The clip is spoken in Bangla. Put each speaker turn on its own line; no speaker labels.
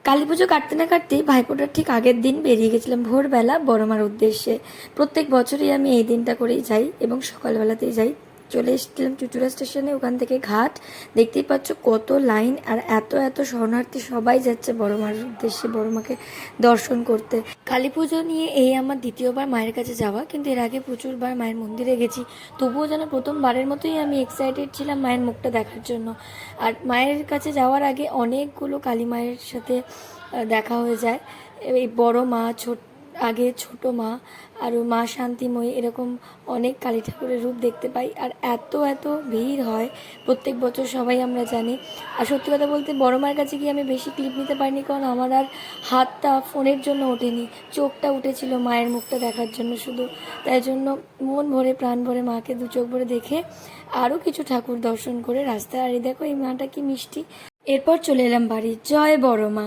কালী পুজো কাটতে না কাটতেই ভাইফোঁটার ঠিক আগের দিন বেরিয়ে গেছিলাম ভোরবেলা বড়মার উদ্দেশ্যে। প্রত্যেক বছরই আমি এই দিনটা করেই যাই এবং সকালবেলাতেই যাই। চলে এসেছিলাম চুচুড়া স্টেশনে, ওখান থেকে ঘাট। দেখতেই পাচ্ছ কত লাইন, আর এত এত শরণার্থী, সবাই যাচ্ছে বড়মার উদ্দেশ্যে বড়মাকে দর্শন করতে। কালী পুজো নিয়ে এই আমার দ্বিতীয়বার মায়ের কাছে যাওয়া, কিন্তু এর আগে প্রচুরবার মায়ের মন্দিরে গেছি। তবুও যেন প্রথমবারের মতোই আমি এক্সাইটেড ছিলাম মায়ের মুখটা দেখার জন্য। আর মায়ের কাছে যাওয়ার আগে অনেকগুলো কালী মায়ের সাথে দেখা হয়ে যায়। এই বড় মা, আগে ছোট মা, আর মা শান্তিময়ী, এরকম অনেক কালী ঠাকুরের রূপ দেখতে পাই। আর এত এত ভিড় হয় প্রত্যেক বছর, সবাই আমরা জানি। আর সত্যি কথা বলতে বড় মায়ের কাছে গিয়ে আমি বেশি ক্লিপ নিতে পারিনি, কারণ আমার আর হাতটা ফোনের জন্য ওঠেনি, চোখটা উঠেছিল মায়ের মুখটা দেখার জন্য শুধু। তাই জন্য মন ভরে প্রাণ ভরে মাকে দু চোখ ভরে দেখে আরও কিছু ঠাকুর দর্শন করে রাস্তায়, আর এই দেখো এই মাটা কি মিষ্টি। এরপর চলে এলাম বাড়ি। জয় বড় মা।